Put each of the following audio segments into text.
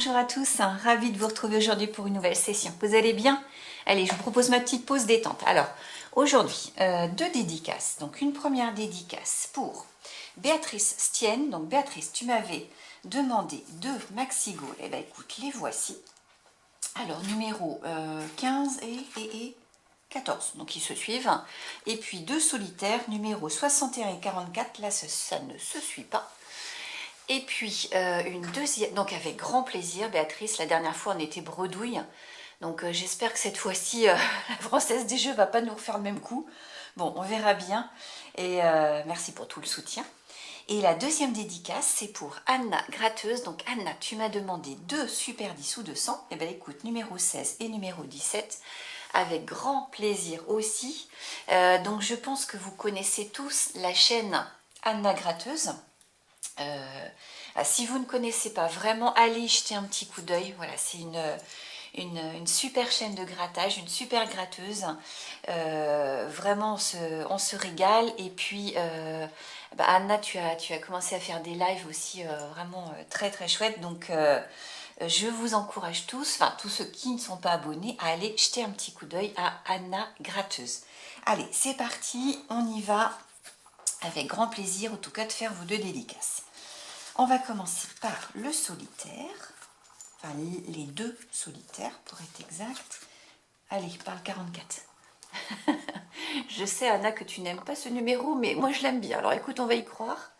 Bonjour à tous, ravie de vous retrouver aujourd'hui pour une nouvelle session. Vous allez bien? Allez, je vous propose ma petite pause détente. Alors, aujourd'hui, deux dédicaces. Donc, une première dédicace pour Béatrice Stienne. Donc, Béatrice, tu m'avais demandé deux Maxigo. Eh bien, écoute, les voici. Alors, numéro 15 et 14, donc ils se suivent. Et puis, deux solitaires, numéro 61 et 44. Là, ça ne se suit pas. Et puis une deuxième, donc avec grand plaisir, Béatrice, la dernière fois on était bredouille, donc j'espère que cette fois-ci la Française des Jeux va pas nous refaire le même coup. Bon, on verra bien, et merci pour tout le soutien. Et la deuxième dédicace, c'est pour Anna Gratteuse. Donc Anna, tu m'as demandé deux super 10 sous 200, et bien écoute, numéro 16 et numéro 17, avec grand plaisir aussi. Donc je pense que vous connaissez tous la chaîne Anna Gratteuse. Si vous ne connaissez pas, vraiment, allez y jeter un petit coup d'œil. Voilà, c'est une super chaîne de grattage, une super gratteuse. Vraiment, on se régale. Et puis, Anna, tu as commencé à faire des lives aussi vraiment très très chouettes. Donc, je vous encourage tous, enfin tous ceux qui ne sont pas abonnés, à aller jeter un petit coup d'œil à Anna Gratteuse. Allez, c'est parti, on y va. Avec grand plaisir, en tout cas, de faire vos deux dédicaces. On va commencer par le solitaire, enfin les deux solitaires pour être exact. Allez, par le 44. Je sais, Anna, que tu n'aimes pas ce numéro, mais moi je l'aime bien. Alors écoute, on va y croire.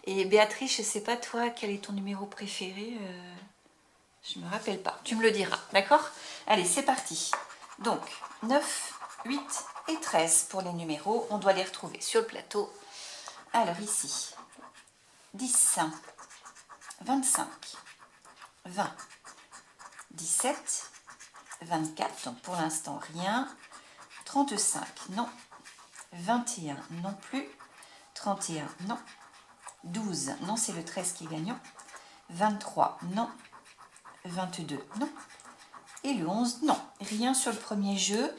Et Béatrice, je ne sais pas toi, quel est ton numéro préféré? Je ne me rappelle pas. Tu me le diras, d'accord? Allez, c'est parti. Donc, 9, 8 et 13 pour les numéros. On doit les retrouver sur le plateau. Alors ici, 10, 25, 20, 17, 24, donc pour l'instant rien, 35, non, 21, non plus, 31, non, 12, non, c'est le 13 qui est gagnant, 23, non, 22, non, et le 11, non, rien sur le premier jeu.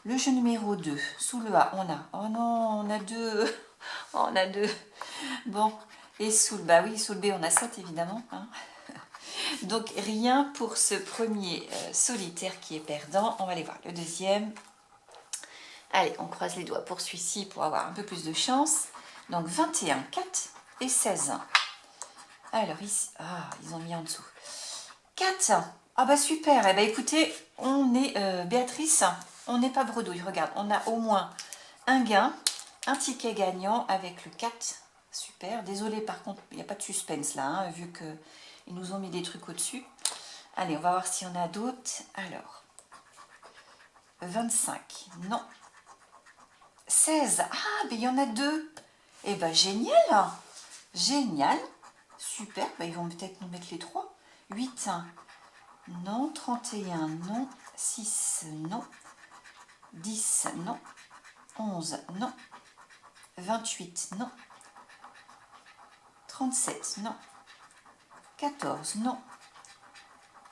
Le jeu numéro 2, sous le A, on a, oh non, on a deux, oh, on a deux, bon, et sous le, bah oui, sous le B, on a 7 évidemment, hein. Donc rien pour ce premier solitaire qui est perdant. On va aller voir le deuxième. Allez, on croise les doigts pour celui-ci pour avoir un peu plus de chance. Donc 21, 4 et 16. Alors ici, ah, ils ont mis en dessous. 4. Ah bah super. Eh bah écoutez, on est Béatrice, on n'est pas bredouille. Regarde, on a au moins un gain, un ticket gagnant avec le 4. Super. Désolée par contre, il n'y a pas de suspense là, hein, vu que ils nous ont mis des trucs au-dessus. Allez, on va voir s'il y en a d'autres. Alors, 25, non. 16, ah, mais il y en a deux. Eh bien, génial. Génial. Super, ben, ils vont peut-être nous mettre les trois. 8, non. 31, non. 6, non. 10, non. 11, non. 28, non. 37, non. 14, non.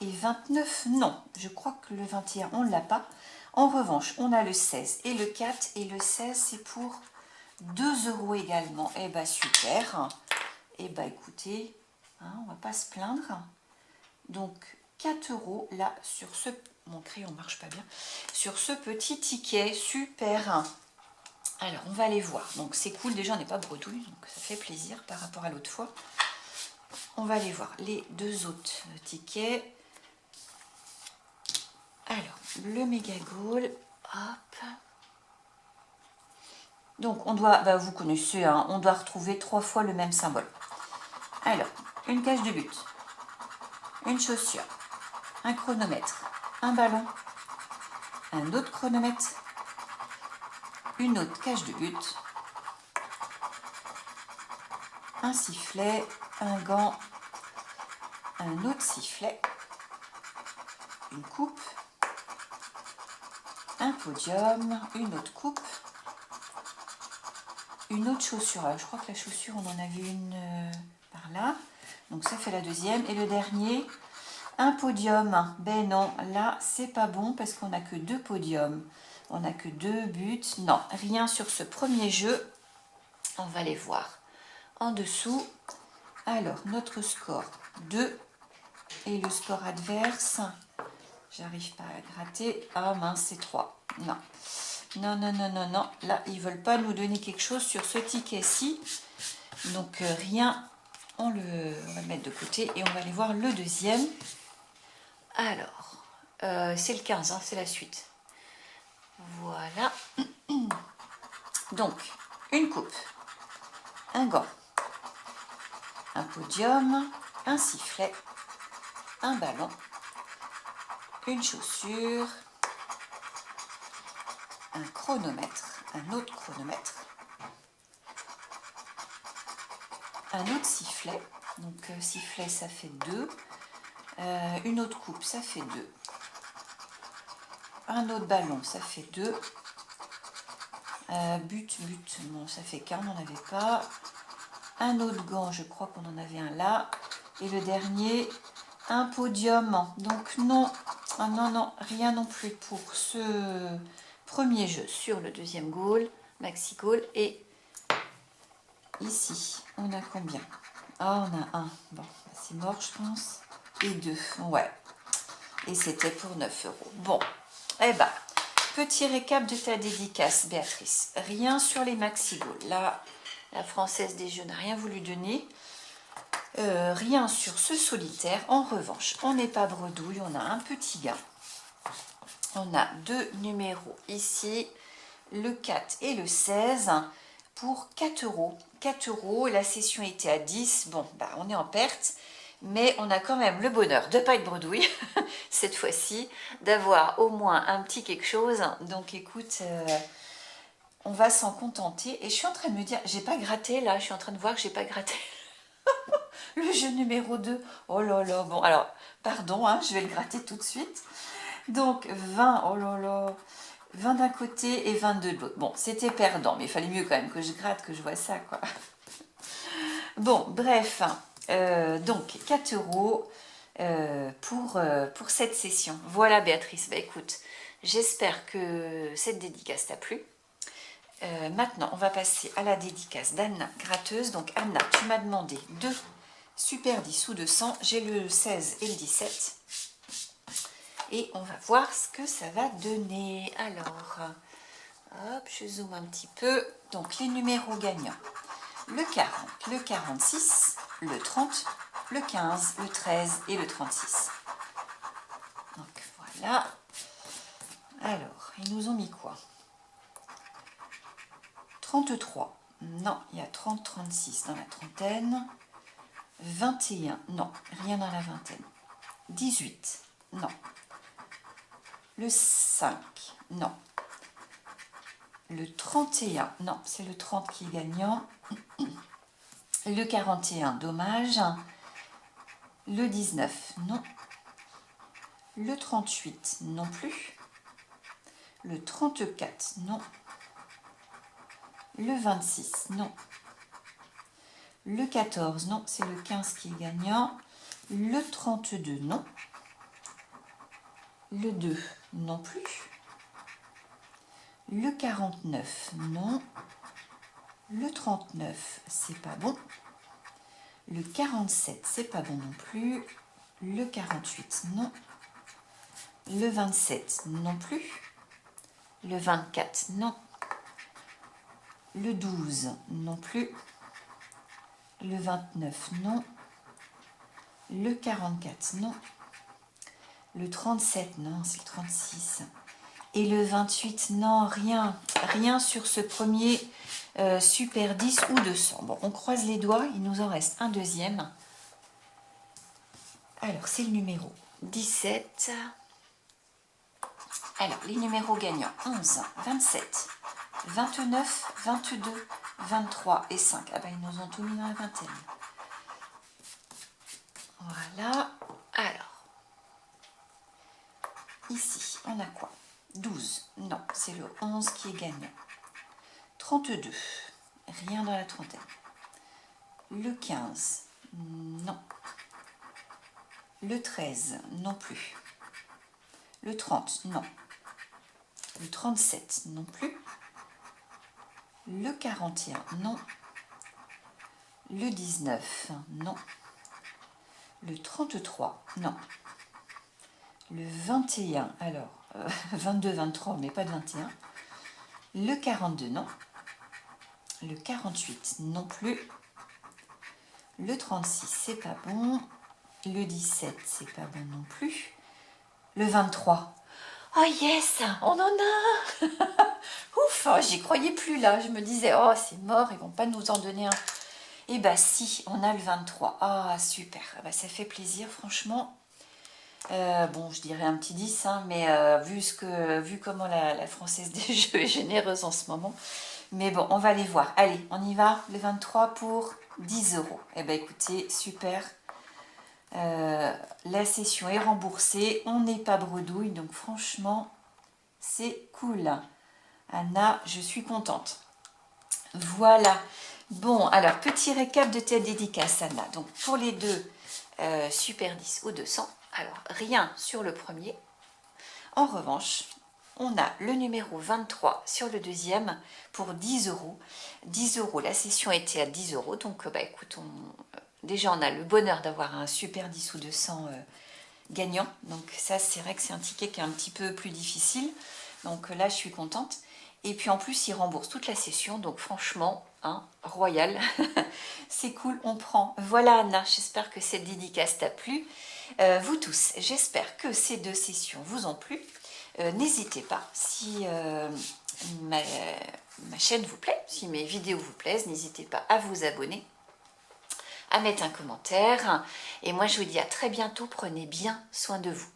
Et 29, non. Je crois que le 21, on ne l'a pas. En revanche, on a le 16 et le 4. Et le 16, c'est pour 2 € également. Eh bien, super. Eh bien, écoutez, hein, on ne va pas se plaindre. Donc, 4 € là, sur ce... Mon crayon ne marche pas bien. Sur ce petit ticket, super. Alors, on va aller voir. Donc, c'est cool. Déjà, on n'est pas bredouille. Donc, ça fait plaisir par rapport à l'autre fois. On va aller voir les deux autres tickets. Alors, le méga goal, hop. Donc, on doit, bah, vous connaissez, hein, on doit retrouver 3 fois le même symbole. Alors, une cage de but, une chaussure, un chronomètre, un ballon, un autre chronomètre, une autre cage de but, un sifflet, un gant, un autre sifflet, une coupe, un podium, une autre coupe, une autre chaussure. Alors, je crois que la chaussure, on en avait une par là. Donc, ça fait la deuxième. Et le dernier, un podium. Ben non, là, c'est pas bon parce qu'on n'a que 2 podiums. On n'a que 2 buts. Non, rien sur ce premier jeu. On va les voir en dessous. Alors, notre score 2 Et le score adverse, j'arrive pas à gratter. Ah mince, c'est 3. Non. Non, non, non, non, non. Là, ils veulent pas nous donner quelque chose sur ce ticket-ci. Donc, rien. On va le mettre de côté et on va aller voir le deuxième. Alors, c'est le 15, hein, c'est la suite. Voilà. Donc, une coupe, un gant, un podium, un sifflet, un ballon, une chaussure, un chronomètre, un autre chronomètre, un autre sifflet, donc sifflet ça fait 2, une autre coupe ça fait 2, un autre ballon ça fait 2, but, bon ça fait qu'un, on n'en avait pas, un autre gant, je crois qu'on en avait un là, et le dernier, un podium, donc non, ah non, non, rien non plus pour ce premier jeu sur le deuxième goal, maxi goal, et ici, on a combien? Ah, on a un, bon, c'est mort je pense, et 2, ouais, et c'était pour 9 €. Bon, eh ben, petit récap de ta dédicace, Béatrice. Rien sur les maxi goals, là, la Française des Jeux n'a rien voulu donner. Rien sur ce solitaire. En revanche, on n'est pas bredouille, on a un petit gars. On a 2 numéros ici, le 4 et le 16 pour 4 €. 4 €, la session était à 10. Bon, bah, on est en perte, mais on a quand même le bonheur de ne pas être bredouille cette fois-ci, d'avoir au moins un petit quelque chose. Donc écoute, on va s'en contenter. Et je suis en train de me dire, j'ai pas gratté là, je suis en train de voir que j'ai pas gratté le jeu numéro 2. Oh là là, bon alors, pardon, hein, je vais le gratter tout de suite. Donc 20, oh là là, 20 d'un côté et 22 de l'autre. Bon, c'était perdant, mais il fallait mieux quand même que je gratte, que je vois ça, quoi. Bon, bref, donc 4 € pour cette session. Voilà, Béatrice, bah écoute, j'espère que cette dédicace t'a plu. Maintenant, on va passer à la dédicace d'Anna, gratteuse. Donc Anna, tu m'as demandé 2 Super 10 ou 200. J'ai le 16 et le 17. Et on va voir ce que ça va donner. Alors, hop, je zoome un petit peu. Donc, les numéros gagnants. Le 40, le 46, le 30, le 15, le 13 et le 36. Donc, voilà. Alors, ils nous ont mis quoi? 33. Non, il y a 30, 36 dans la trentaine. 21. Non, rien dans la vingtaine. 18. Non. Le 5. Non. Le 31. Non, c'est le 30 qui est gagnant. Le 41. Dommage. Le 19. Non. Le 38. Non plus. Le 34. Non. Le 26. Non. Le 14, non, c'est le 15 qui est gagnant. Le 32, non. Le 2, non plus. Le 49, non. Le 39, c'est pas bon. Le 47, c'est pas bon non plus. Le 48, non. Le 27, non plus. Le 24, non. Le 12, non plus. Le 29, non. Le 44, non. Le 37, non, c'est le 36. Et le 28, non, rien. Rien sur ce premier Super 10 ou 200. Bon, on croise les doigts, il nous en reste un deuxième. Alors, c'est le numéro 17. Alors, les numéros gagnants, 11, 27, 29, 22, 23 et 5. Ah ben, ils nous ont tout mis dans la vingtaine. Voilà. Alors, ici, on a quoi? 12. Non, c'est le 11 qui est gagnant. 32. Rien dans la trentaine. Le 15. Non. Le 13. Non plus. Le 30. Non. Le 37. Non plus. Le 41. Non. Le 19. Non. Le 33, non. Le 21, alors, 22, 23, mais pas de 21. Le 42, non. Le 48, non plus. Le 36, c'est pas bon. Le 17, c'est pas bon non plus. Le 23. Oh yes, on en a. Ouf, oh, j'y croyais plus là. Je me disais, oh c'est mort, ils vont pas nous en donner un. Eh bah si, on a le 23. Ah super, bah, ça fait plaisir franchement. Bon, je dirais un petit 10, hein, mais vu comment la Française des Jeux est généreuse en ce moment. Mais bon, on va aller voir. Allez, on y va, le 23 pour 10 euros. Eh bien écoutez, super. La session est remboursée, on n'est pas bredouille, donc franchement, c'est cool. Anna, je suis contente. Voilà. Bon, alors, petit récap de tes dédicaces, Anna. Donc, pour les deux, Super 10 ou 200, alors, rien sur le premier. En revanche, on a le numéro 23 sur le deuxième pour 10 euros. 10 euros, la session était à 10 euros. Donc, bah, écoute, déjà, on a le bonheur d'avoir un Super 10 ou 200 gagnant. Donc, ça, c'est vrai que c'est un ticket qui est un petit peu plus difficile. Donc, là, je suis contente. Et puis, en plus, il rembourse toute la session. Donc, franchement, hein, royal. C'est cool, on prend. Voilà, Anna, j'espère que cette dédicace t'a plu. Vous tous, j'espère que ces deux sessions vous ont plu. N'hésitez pas, si ma chaîne vous plaît, si mes vidéos vous plaisent, n'hésitez pas à vous abonner, à mettre un commentaire. Et moi, je vous dis à très bientôt. Prenez bien soin de vous.